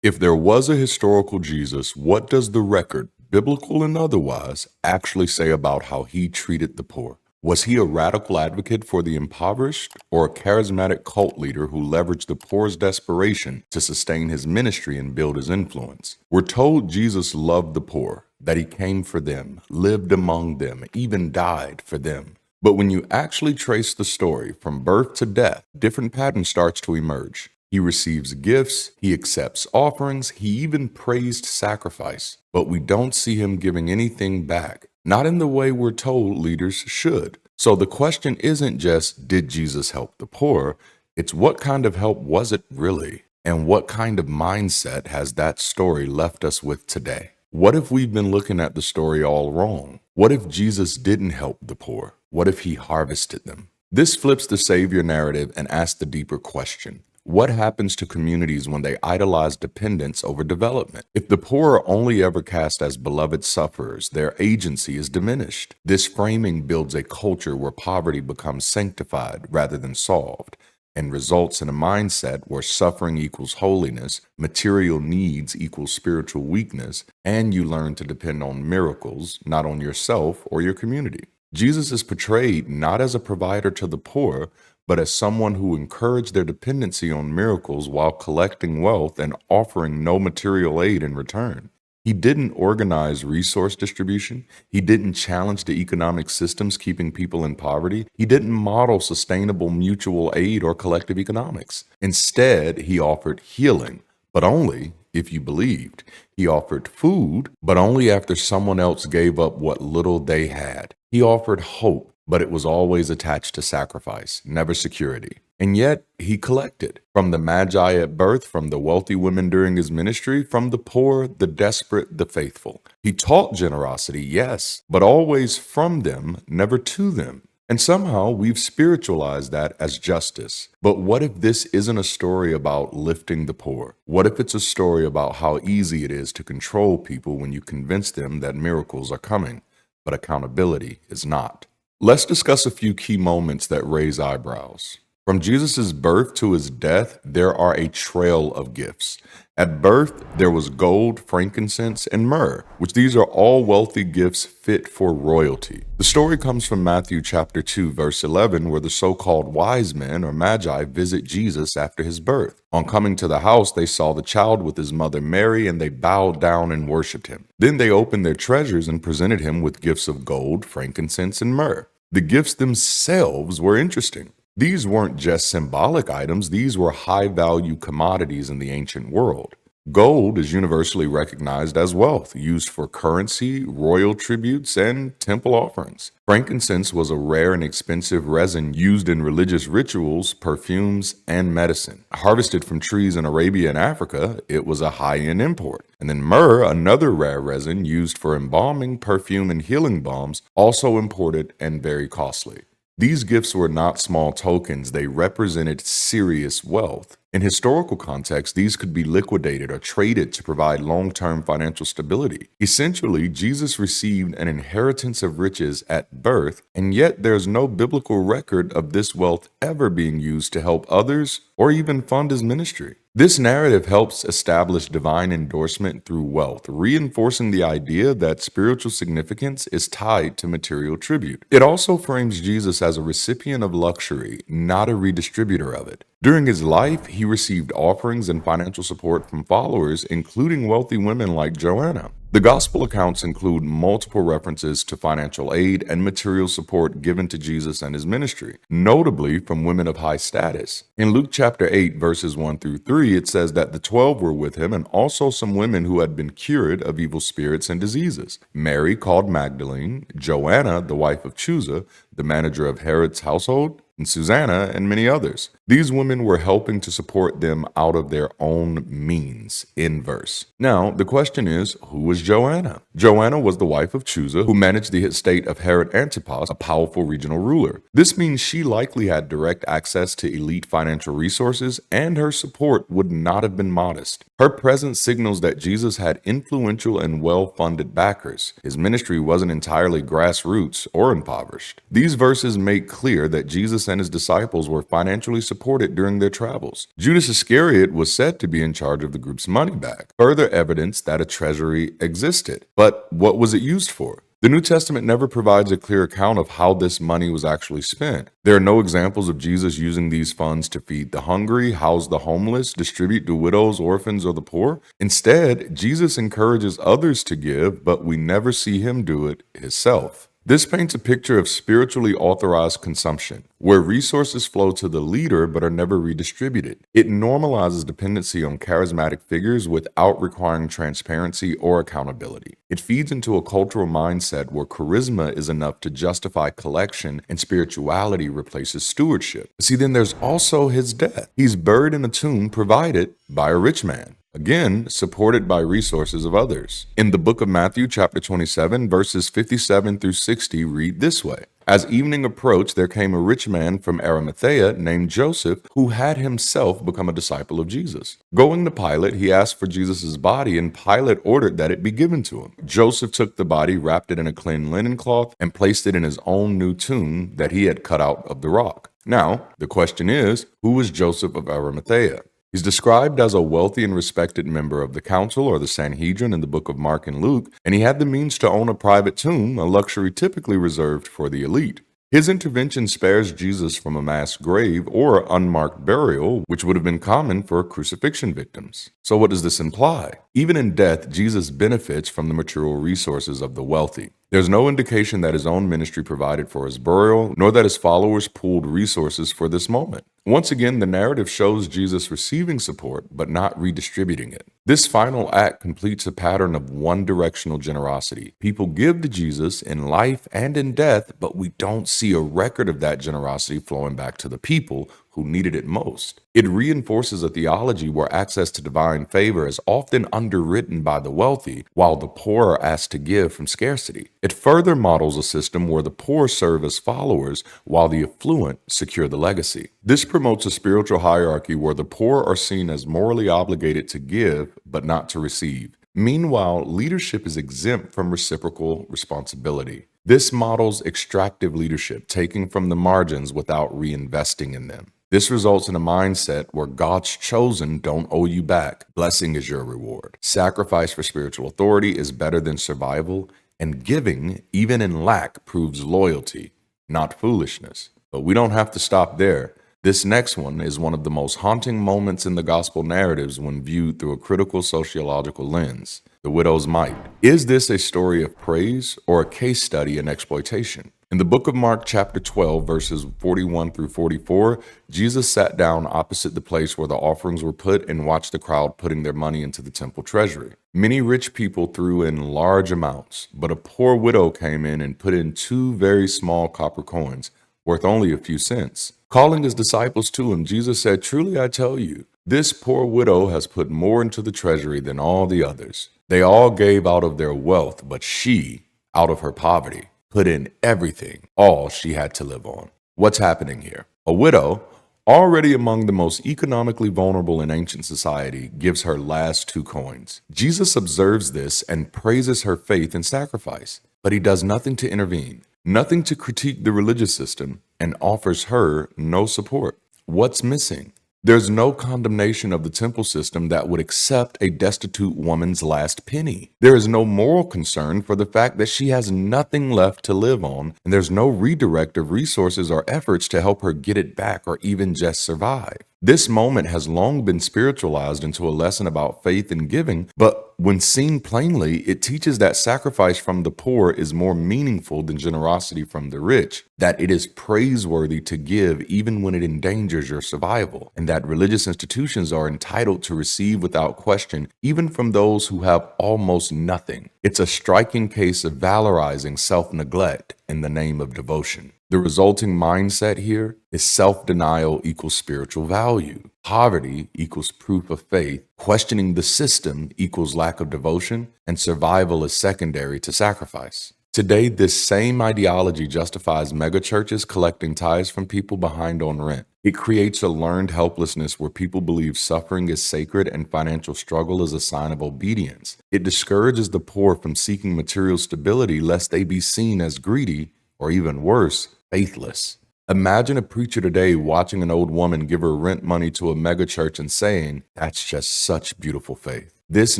If there was a historical Jesus, what does the record, biblical and otherwise, actually say about how he treated the poor? Was he a radical advocate for the impoverished or a charismatic cult leader who leveraged the poor's desperation to sustain his ministry and build his influence? We're told Jesus loved the poor, that he came for them, lived among them, even died for them. But when you actually trace the story from birth to death, different patterns starts to emerge. He receives gifts, he accepts offerings, he even praised sacrifice, but we don't see him giving anything back, not in the way we're told leaders should. So the question isn't just, did Jesus help the poor? It's what kind of help was it really? And what kind of mindset has that story left us with today? What if we've been looking at the story all wrong? What if Jesus didn't help the poor? What if he harvested them? This flips the Savior narrative and asks the deeper question. What happens to communities when they idolize dependence over development? If the poor are only ever cast as beloved sufferers, their agency is diminished. This framing builds a culture where poverty becomes sanctified rather than solved, and results in a mindset where suffering equals holiness, material needs equals spiritual weakness, and you learn to depend on miracles, not on yourself or your community. Jesus is portrayed not as a provider to the poor, but as someone who encouraged their dependency on miracles while collecting wealth and offering no material aid in return. He didn't organize resource distribution. He didn't challenge the economic systems keeping people in poverty. He didn't model sustainable mutual aid or collective economics. Instead, he offered healing, but only if you believed. He offered food, but only after someone else gave up what little they had. He offered hope, but it was always attached to sacrifice, never security. And yet, he collected from the magi at birth, from the wealthy women during his ministry, from the poor, the desperate, the faithful. He taught generosity, yes, but always from them, never to them. And somehow we've spiritualized that as justice. But what if this isn't a story about lifting the poor? What if it's a story about how easy it is to control people when you convince them that miracles are coming, but accountability is not? Let's discuss a few key moments that raise eyebrows. From Jesus' birth to his death, there are a trail of gifts. At birth, there was gold, frankincense, and myrrh, which these are all wealthy gifts fit for royalty. The story comes from Matthew chapter 2, verse 11, where the so-called wise men or magi visit Jesus after his birth. On coming to the house, they saw the child with his mother Mary, and they bowed down and worshipped him. Then they opened their treasures and presented him with gifts of gold, frankincense, and myrrh. The gifts themselves were interesting. These weren't just symbolic items, these were high-value commodities in the ancient world. Gold is universally recognized as wealth, used for currency, royal tributes, and temple offerings. Frankincense was a rare and expensive resin used in religious rituals, perfumes, and medicine. Harvested from trees in Arabia and Africa, it was a high-end import. And then myrrh, another rare resin used for embalming, perfume, and healing balms, also imported and very costly. These gifts were not small tokens, they represented serious wealth. In historical context, these could be liquidated or traded to provide long-term financial stability. Essentially, Jesus received an inheritance of riches at birth, and yet there's no biblical record of this wealth ever being used to help others or even fund his ministry. This narrative helps establish divine endorsement through wealth, reinforcing the idea that spiritual significance is tied to material tribute. It also frames Jesus as a recipient of luxury, not a redistributor of it. During his life, he received offerings and financial support from followers, including wealthy women like Joanna. The gospel accounts include multiple references to financial aid and material support given to Jesus and his ministry, notably from women of high status. In Luke chapter 8, verses 1 through 3, it says that the 12 were with him and also some women who had been cured of evil spirits and diseases. Mary, called Magdalene, Joanna, the wife of Chuza, the manager of Herod's household, and Susanna, and many others. These women were helping to support them out of their own means, in verse. Now, the question is, who was Joanna? Joanna was the wife of Chuza, who managed the estate of Herod Antipas, a powerful regional ruler. This means she likely had direct access to elite financial resources, and her support would not have been modest. Her presence signals that Jesus had influential and well-funded backers. His ministry wasn't entirely grassroots or impoverished. These verses make clear that Jesus and his disciples were financially supported during their travels. Judas Iscariot was said to be in charge of the group's money bag, further evidence that a treasury existed. But what was it used for? The New Testament never provides a clear account of how this money was actually spent. There are no examples of Jesus using these funds to feed the hungry, house the homeless, distribute to widows, orphans, or the poor. Instead, Jesus encourages others to give, but we never see him do it himself. This paints a picture of spiritually authorized consumption, where resources flow to the leader but are never redistributed. It normalizes dependency on charismatic figures without requiring transparency or accountability. It feeds into a cultural mindset where charisma is enough to justify collection and spirituality replaces stewardship. See, then there's also his death. He's buried in a tomb provided by a rich man. Again, supported by resources of others. In the book of Matthew, chapter 27, verses 57 through 60 read this way. As evening approached, there came a rich man from Arimathea named Joseph, who had himself become a disciple of Jesus. Going to Pilate, he asked for Jesus' body, and Pilate ordered that it be given to him. Joseph took the body, wrapped it in a clean linen cloth, and placed it in his own new tomb that he had cut out of the rock. Now, the question is, who was Joseph of Arimathea? He's described as a wealthy and respected member of the council or the Sanhedrin in the book of Mark and Luke, and he had the means to own a private tomb, a luxury typically reserved for the elite. His intervention spares Jesus from a mass grave or unmarked burial, which would have been common for crucifixion victims. So what does this imply? Even in death, Jesus benefits from the material resources of the wealthy. There's no indication that his own ministry provided for his burial, nor that his followers pooled resources for this moment. Once again, the narrative shows Jesus receiving support, but not redistributing it. This final act completes a pattern of one-directional generosity. People give to Jesus in life and in death, but we don't see a record of that generosity flowing back to the people who needed it most. It reinforces a theology where access to divine favor is often underwritten by the wealthy, while the poor are asked to give from scarcity. It further models a system where the poor serve as followers, while the affluent secure the legacy. This promotes a spiritual hierarchy where the poor are seen as morally obligated to give, but not to receive. Meanwhile, leadership is exempt from reciprocal responsibility. This models extractive leadership, taking from the margins without reinvesting in them. This results in a mindset where God's chosen don't owe you back. Blessing is your reward. Sacrifice for spiritual authority is better than survival, and giving, even in lack, proves loyalty, not foolishness. But we don't have to stop there. This next one is one of the most haunting moments in the gospel narratives when viewed through a critical sociological lens. The widow's mite. Is this a story of praise or a case study in exploitation? In the book of Mark, chapter 12, verses 41 through 44, Jesus sat down opposite the place where the offerings were put and watched the crowd putting their money into the temple treasury. Many rich people threw in large amounts, but a poor widow came in and put in 2 very small copper coins, worth only a few cents. Calling his disciples to him, Jesus said, "Truly I tell you, this poor widow has put more into the treasury than all the others. They all gave out of their wealth, but she, out of her poverty, put in everything, all she had to live on." What's happening here? A widow, already among the most economically vulnerable in ancient society, gives her last 2 coins. Jesus observes this and praises her faith and sacrifice, but he does nothing to intervene, nothing to critique the religious system, and offers her no support. What's missing? There's no condemnation of the temple system that would accept a destitute woman's last penny. There is no moral concern for the fact that she has nothing left to live on, and there's no redirect of resources or efforts to help her get it back or even just survive. This moment has long been spiritualized into a lesson about faith and giving, but when seen plainly, it teaches that sacrifice from the poor is more meaningful than generosity from the rich, that it is praiseworthy to give even when it endangers your survival, and that religious institutions are entitled to receive without question, even from those who have almost nothing. It's a striking case of valorizing self-neglect in the name of devotion. The resulting mindset here is self-denial equals spiritual value. Poverty equals proof of faith. Questioning the system equals lack of devotion, and survival is secondary to sacrifice. Today, this same ideology justifies megachurches collecting tithes from people behind on rent. It creates a learned helplessness where people believe suffering is sacred and financial struggle is a sign of obedience. It discourages the poor from seeking material stability lest they be seen as greedy, or even worse, faithless. Imagine a preacher today watching an old woman give her rent money to a megachurch and saying, "That's just such beautiful faith." This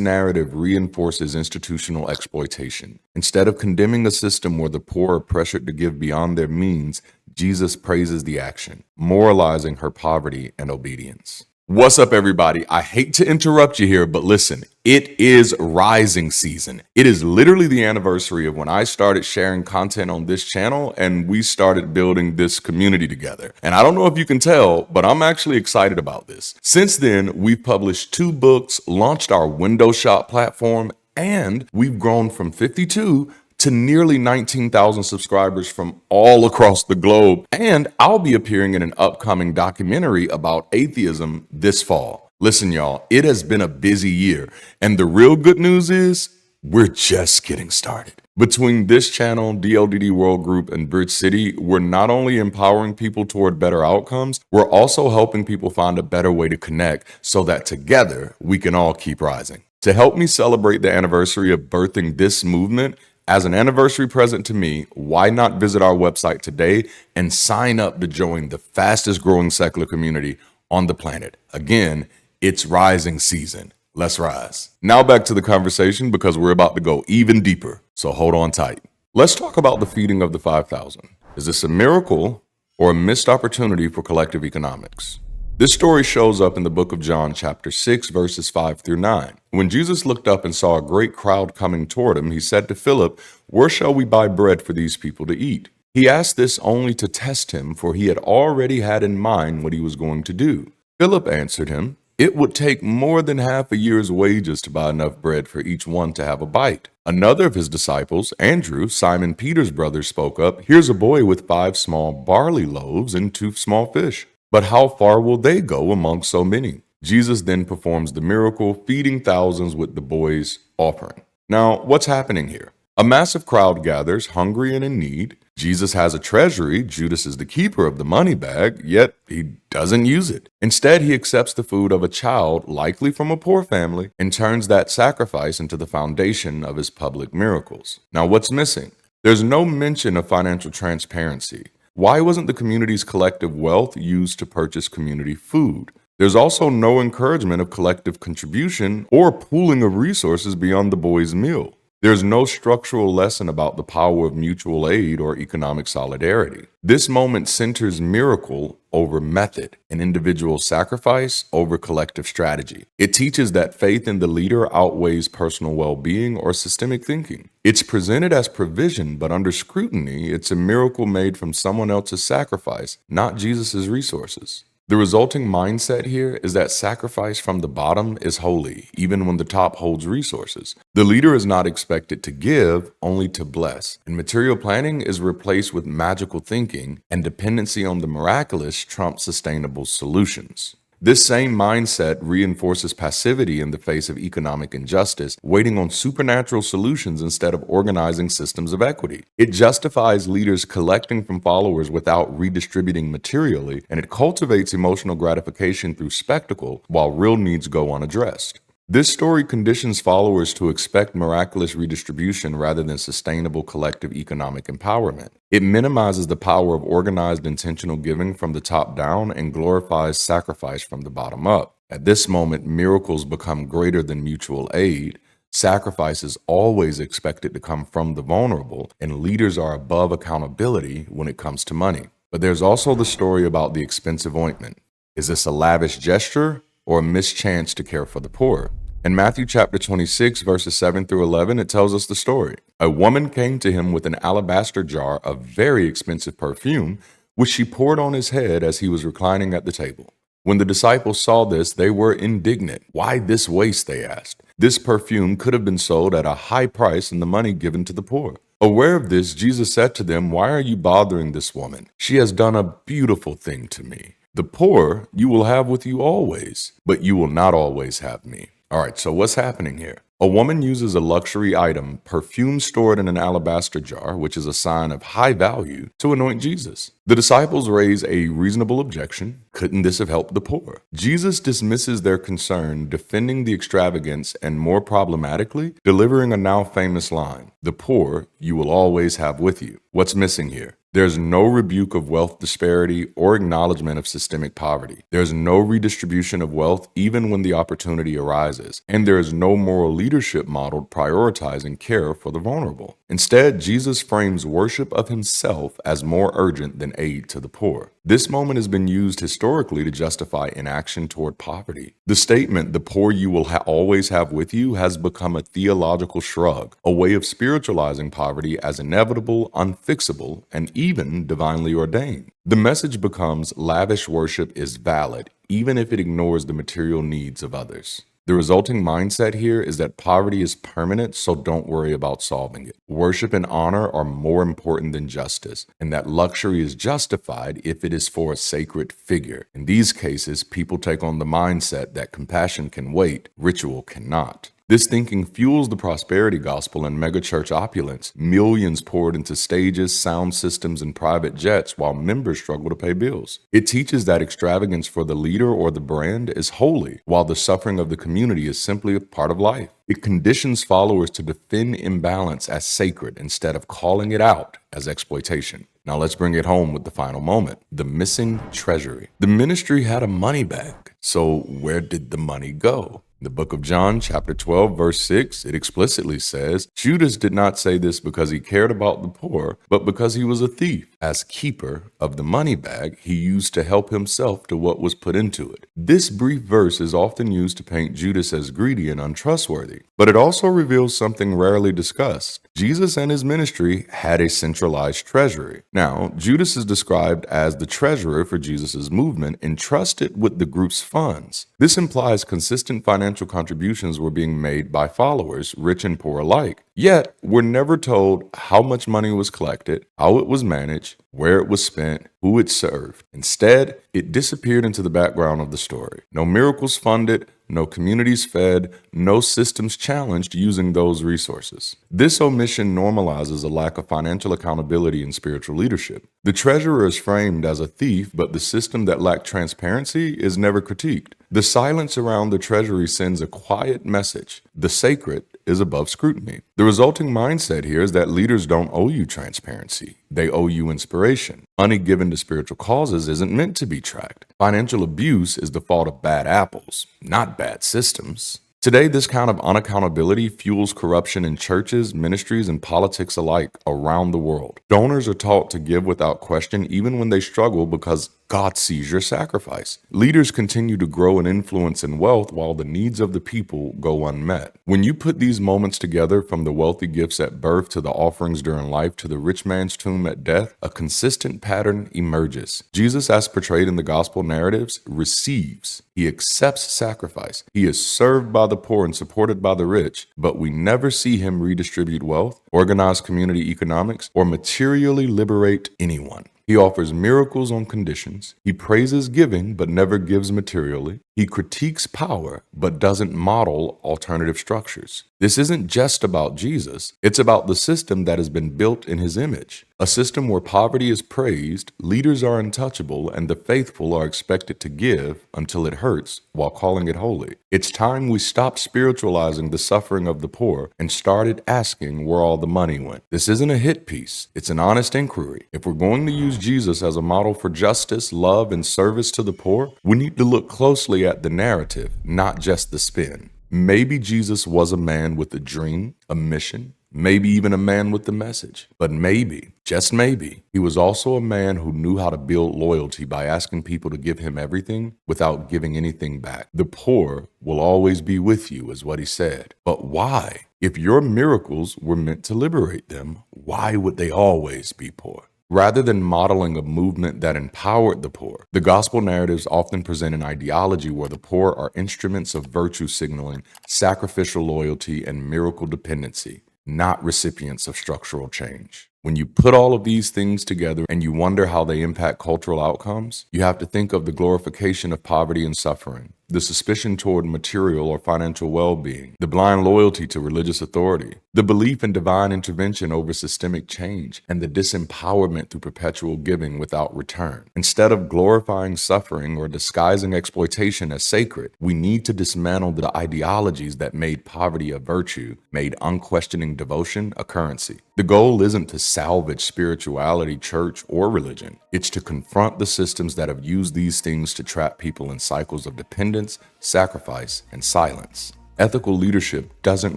narrative reinforces institutional exploitation. Instead of condemning a system where the poor are pressured to give beyond their means, Jesus praises the action, moralizing her poverty and obedience. What's up, everybody? I hate to interrupt you here, but listen, it is rising season. It is literally the anniversary of when I started sharing content on this channel and we started building this community together. And I don't know if you can tell, but I'm actually excited about this. Since then, we've published 2 books, launched our window shop platform, and we've grown from 52 to nearly 19,000 subscribers from all across the globe. And I'll be appearing in an upcoming documentary about atheism this fall. Listen, y'all, it has been a busy year. And the real good news is we're just getting started. Between this channel, DLDD World Group, and Bridge City, we're not only empowering people toward better outcomes, we're also helping people find a better way to connect so that together we can all keep rising. To help me celebrate the anniversary of birthing this movement, as an anniversary present to me, why not visit our website today and sign up to join the fastest growing secular community on the planet? Again, it's rising season. Let's rise. Now back to the conversation because we're about to go even deeper. So hold on tight. Let's talk about the feeding of the 5,000. Is this a miracle or a missed opportunity for collective economics? This story shows up in the book of John, chapter 6, verses 5 through 9. When Jesus looked up and saw a great crowd coming toward him, he said to Philip, "Where shall we buy bread for these people to eat?" He asked this only to test him, for he had already had in mind what he was going to do. Philip answered him, "It would take more than half a year's wages to buy enough bread for each one to have a bite." Another of his disciples, Andrew, Simon Peter's brother, spoke up, "Here's a boy with 5 small barley loaves and 2 small fish. But how far will they go among so many?" Jesus then performs the miracle, feeding thousands with the boy's offering. Now, what's happening here? A massive crowd gathers, hungry and in need. Jesus has a treasury. Judas is the keeper of the money bag, yet he doesn't use it. Instead, he accepts the food of a child, likely from a poor family, and turns that sacrifice into the foundation of his public miracles. Now, what's missing? There's no mention of financial transparency. Why wasn't the community's collective wealth used to purchase community food? There's also no encouragement of collective contribution or pooling of resources beyond the boy's meal. There's no structural lesson about the power of mutual aid or economic solidarity. This moment centers miracle over method and individual sacrifice over collective strategy. It teaches that faith in the leader outweighs personal well-being or systemic thinking. It's presented as provision, but under scrutiny, it's a miracle made from someone else's sacrifice, not Jesus' resources. The resulting mindset here is that sacrifice from the bottom is holy, even when the top holds resources. The leader is not expected to give, only to bless. And material planning is replaced with magical thinking, and dependency on the miraculous trumps sustainable solutions. This same mindset reinforces passivity in the face of economic injustice, waiting on supernatural solutions instead of organizing systems of equity. It justifies leaders collecting from followers without redistributing materially, and it cultivates emotional gratification through spectacle while real needs go unaddressed. This story conditions followers to expect miraculous redistribution rather than sustainable collective economic empowerment. It minimizes the power of organized intentional giving from the top down and glorifies sacrifice from the bottom up. At this moment, miracles become greater than mutual aid. Sacrifice is always expected to come from the vulnerable, and leaders are above accountability when it comes to money. But there's also the story about the expensive ointment. Is this a lavish gesture or a mischance to care for the poor? In Matthew chapter 26, verses 7 through 11, it tells us the story. A woman came to him with an alabaster jar of very expensive perfume, which she poured on his head as he was reclining at the table. When the disciples saw this, they were indignant. "Why this waste?" they asked. This perfume could have been sold at a high price and the money given to the poor. Aware of this, Jesus said to them, "Why are you bothering this woman? She has done a beautiful thing to me. The poor you will have with you always, but you will not always have me." All right, so what's happening here? A woman uses a luxury item, perfume stored in an alabaster jar, which is a sign of high value, to anoint Jesus. The disciples raise a reasonable objection. Couldn't this have helped the poor? Jesus dismisses their concern, defending the extravagance and, more problematically, delivering a now famous line: "The poor you will always have with you." What's missing here? There's no rebuke of wealth disparity or acknowledgement of systemic poverty. There's no redistribution of wealth even when the opportunity arises. And there is no moral leadership modeled prioritizing care for the vulnerable. Instead, Jesus frames worship of himself as more urgent than aid to the poor. This moment has been used historically to justify inaction toward poverty. The statement, "the poor you will always have with you," has become a theological shrug, a way of spiritualizing poverty as inevitable, unfixable, and even divinely ordained. The message becomes lavish worship is valid, even if it ignores the material needs of others. The resulting mindset here is that poverty is permanent, so don't worry about solving it. Worship and honor are more important than justice, and that luxury is justified if it is for a sacred figure. In these cases, people take on the mindset that compassion can wait, ritual cannot. This thinking fuels the prosperity gospel and megachurch opulence. Millions poured into stages, sound systems, and private jets while members struggle to pay bills. It teaches that extravagance for the leader or the brand is holy, while the suffering of the community is simply a part of life. It conditions followers to defend imbalance as sacred instead of calling it out as exploitation. Now let's bring it home with the final moment: the missing treasury. The ministry had a money bag, so where did the money go? In the book of John, chapter 12, verse 6, it explicitly says, "Judas did not say this because he cared about the poor, but because he was a thief. As keeper of the money bag, he used to help himself to what was put into it." This brief verse is often used to paint Judas as greedy and untrustworthy, but it also reveals something rarely discussed. Jesus and his ministry had a centralized treasury. Now, Judas is described as the treasurer for Jesus' movement, entrusted with the group's funds. This implies consistent financial contributions were being made by followers, rich and poor alike. Yet, we're never told how much money was collected, how it was managed, where it was spent, who it served. Instead, it disappeared into the background of the story. No miracles funded, no communities fed, no systems challenged using those resources. This omission normalizes a lack of financial accountability in spiritual leadership. The treasurer is framed as a thief, but the system that lacked transparency is never critiqued. The silence around the treasury sends a quiet message: the sacred is above scrutiny. The resulting mindset here is that leaders don't owe you transparency. They owe you inspiration. Money given to spiritual causes isn't meant to be tracked. Financial abuse is the fault of bad apples, not bad systems. Today, this kind of unaccountability fuels corruption in churches, ministries, and politics alike around the world. Donors are taught to give without question even when they struggle because God sees your sacrifice. Leaders continue to grow in influence and wealth while the needs of the people go unmet. When you put these moments together, from the wealthy gifts at birth to the offerings during life to the rich man's tomb at death, a consistent pattern emerges. Jesus, as portrayed in the gospel narratives, receives. He accepts sacrifice. He is served by the poor and supported by the rich, but we never see him redistribute wealth, organize community economics, or materially liberate anyone. He offers miracles on conditions. He praises giving, but never gives materially. He critiques power, but doesn't model alternative structures. This isn't just about Jesus. It's about the system that has been built in his image. A system where poverty is praised, leaders are untouchable, and the faithful are expected to give until it hurts while calling it holy. It's time we stopped spiritualizing the suffering of the poor and started asking where all the money went. This isn't a hit piece. It's an honest inquiry. If we're going to use Jesus as a model for justice, love, and service to the poor, we need to look closely at the narrative, not just the spin. Maybe Jesus was a man with a dream, a mission, maybe even a man with the message. But maybe, just maybe, he was also a man who knew how to build loyalty by asking people to give him everything without giving anything back. The poor will always be with you, is what he said. But why? If your miracles were meant to liberate them, why would they always be poor? Rather than modeling a movement that empowered the poor, the gospel narratives often present an ideology where the poor are instruments of virtue signaling, sacrificial loyalty, and miracle dependency, not recipients of structural change. When you put all of these things together and you wonder how they impact cultural outcomes, you have to think of the glorification of poverty and suffering. the suspicion toward material or financial well-being, the blind loyalty to religious authority, the belief in divine intervention over systemic change, and the disempowerment through perpetual giving without return. Instead of glorifying suffering or disguising exploitation as sacred, we need to dismantle the ideologies that made poverty a virtue, made unquestioning devotion a currency. The goal isn't to salvage spirituality, church, or religion. It's to confront the systems that have used these things to trap people in cycles of dependence, sacrifice, and silence. Ethical leadership doesn't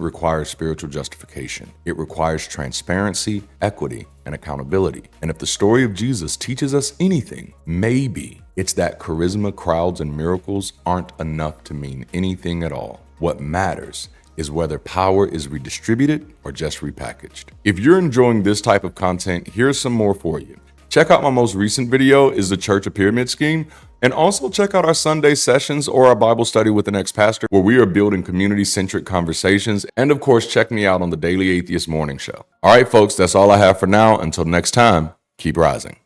require spiritual justification. It requires transparency, equity, and accountability. And if the story of Jesus teaches us anything, maybe it's that charisma, crowds, and miracles aren't enough to mean anything at all. What matters is whether power is redistributed or just repackaged. If you're enjoying this type of content, here's some more for you. Check out my most recent video, Is the Church a Pyramid Scheme? And also check out our Sunday sessions or our Bible study with an ex-pastor, where we are building community-centric conversations. And of course, check me out on the Daily Atheist Morning Show. All right, folks, that's all I have for now. Until next time, keep rising.